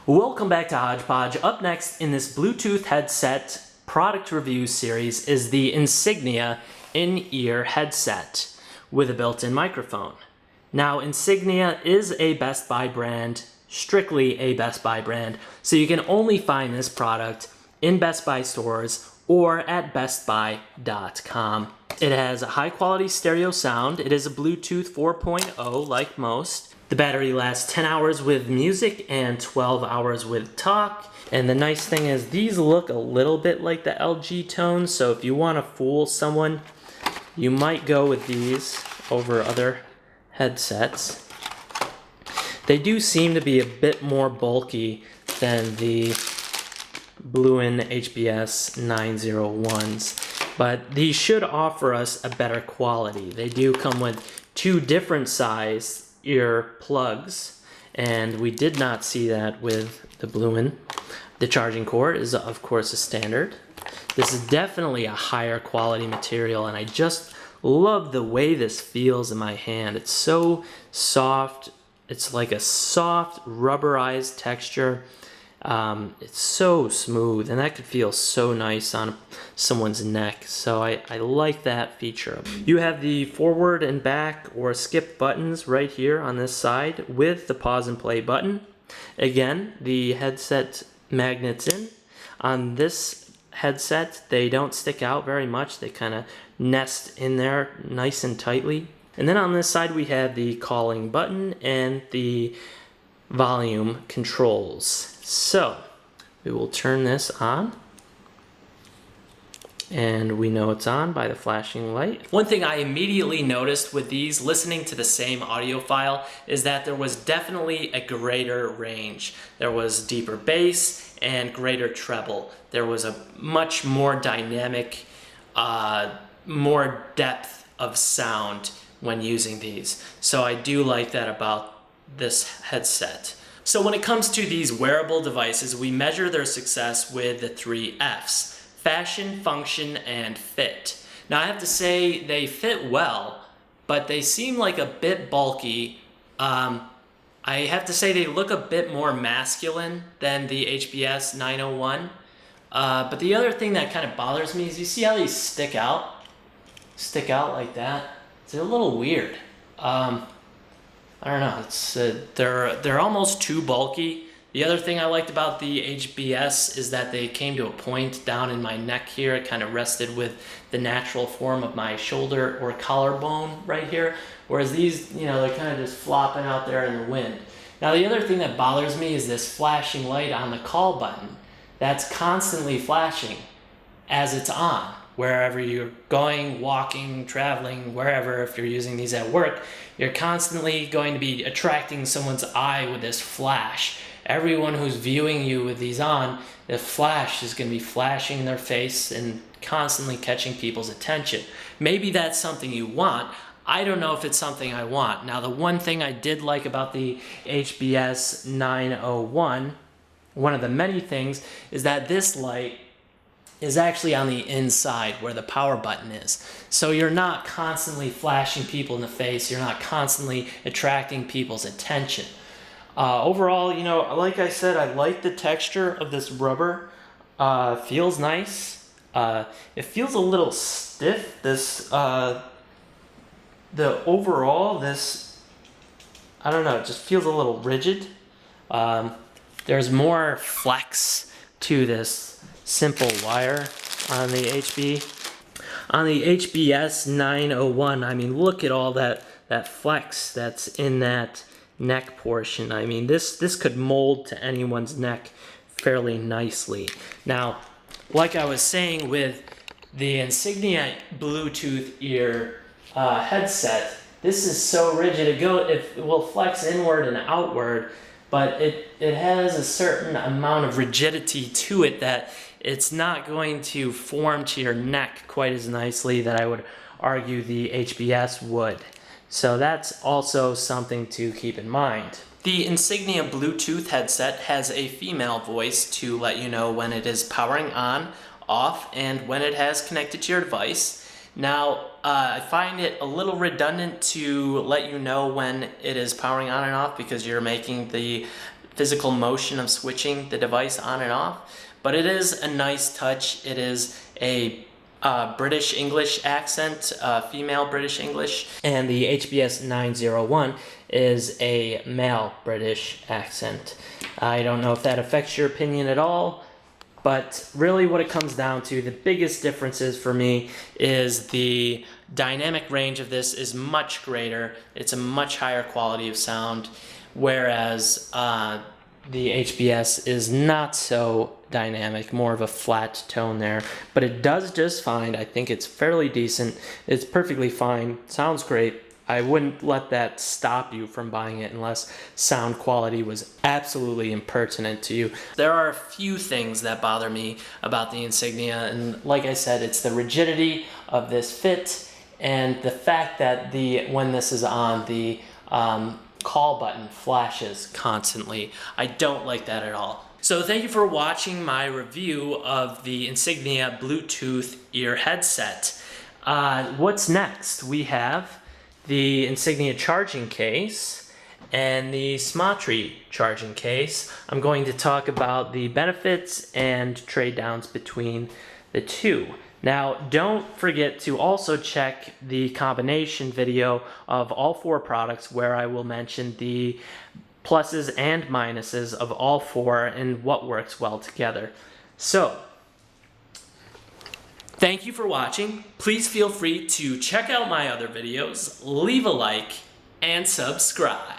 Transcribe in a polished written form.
Welcome back to Hodgepodge. Up next in this Bluetooth headset product review series is the Insignia in-ear headset with a built-in microphone. Now, Insignia is a Best Buy brand, strictly a Best Buy brand, so you can only find this product in Best Buy stores or at bestbuy.com. It has a high-quality stereo sound. It is a Bluetooth 4.0 like most. The battery lasts 10 hours with music and 12 hours with talk. And the nice thing is these look a little bit like the LG tones, so if you want to fool someone, you might go with these over other headsets. They do seem to be a bit more bulky than the Bluin HBS 901s, but these should offer us a better quality. They do come with two different size ear plugs, and we did not see that with the Bluin. The charging cord is of course a standard. This is definitely a higher quality material, and I just love the way this feels in my hand. It's so soft. It's like a soft rubberized texture. It's so smooth, and that could feel so nice on someone's neck, so I like that feature. You have the forward and back or skip buttons right here on this side with the pause and play button. Again, the headset magnets in. On this headset, they don't stick out very much. They kind of nest in there nice and tightly. And then on this side we have the calling button and the volume controls. So we will turn this on, and we know it's on by the flashing light. One thing I immediately noticed with these, listening to the same audio file, is that there was definitely a greater range. There was deeper bass and greater treble. There was a much more dynamic, more depth of sound when using these. So I do like that about this headset. So when it comes to these wearable devices, we measure their success with the 3 Fs: fashion, function, and fit. Now I have to say they fit well, but they seem like a bit bulky. I have to say they look a bit more masculine than the HBS 901. But the other thing that kind of bothers me is you see how these stick out like that? They're a little weird. I don't know, it's they're almost too bulky. The other thing I liked about the HBS is that they came to a point down in my neck here. It kind of rested with the natural form of my shoulder or collarbone right here, whereas these, you know, they're kind of just flopping out there in the wind. Now the other thing that bothers me is this flashing light on the call button. That's constantly flashing as it's on. Wherever you're going, walking, traveling, wherever, if you're using these at work, you're constantly going to be attracting someone's eye with this flash. Everyone who's viewing you with these on, the flash is going to be flashing in their face and constantly catching people's attention. Maybe that's something you want. I don't know if it's something I want. Now, the one thing I did like about the HBS 901, one of the many things, is that this light is actually on the inside where the power button is. So you're not constantly flashing people in the face. You're not constantly attracting people's attention. Overall, you know, like I said, I like the texture of this rubber. Feels nice. It feels a little stiff. This, I don't know, it just feels a little rigid. There's more flex to this simple wire on the HBS 901. I mean, look at all that flex that's in that neck portion. I mean, this could mold to anyone's neck fairly nicely. Now, like I was saying with the Insignia Bluetooth ear headset, this is so rigid. It will flex inward and outward, but it has a certain amount of rigidity to it that it's not going to form to your neck quite as nicely that I would argue the HBS would. So that's also something to keep in mind. The Insignia Bluetooth headset has a female voice to let you know when it is powering on, off, and when it has connected to your device. Now, I find it a little redundant to let you know when it is powering on and off because you're making the physical motion of switching the device on and off, but it is a nice touch. It is a British English accent, female British English, and the HBS 901 is a male British accent. I don't know if that affects your opinion at all, but really what it comes down to, the biggest differences for me is the dynamic range of this is much greater. It's a much higher quality of sound, whereas the HBS is not so dynamic, more of a flat tone there, but it does just fine. I think it's fairly decent. It's perfectly fine, sounds great. I wouldn't let that stop you from buying it unless sound quality was absolutely impertinent to you. There are a few things that bother me about the Insignia, and like I said, it's the rigidity of this fit and the fact that when this is on, the call button flashes constantly. I don't like that at all. So thank you for watching my review of the Insignia Bluetooth ear headset. What's next? We have the Insignia charging case and the Smatry charging case. I'm going to talk about the benefits and trade downs between the two. Now, don't forget to also check the combination video of all four products, where I will mention the pluses and minuses of all four and what works well together. So, thank you for watching. Please feel free to check out my other videos, leave a like, and subscribe.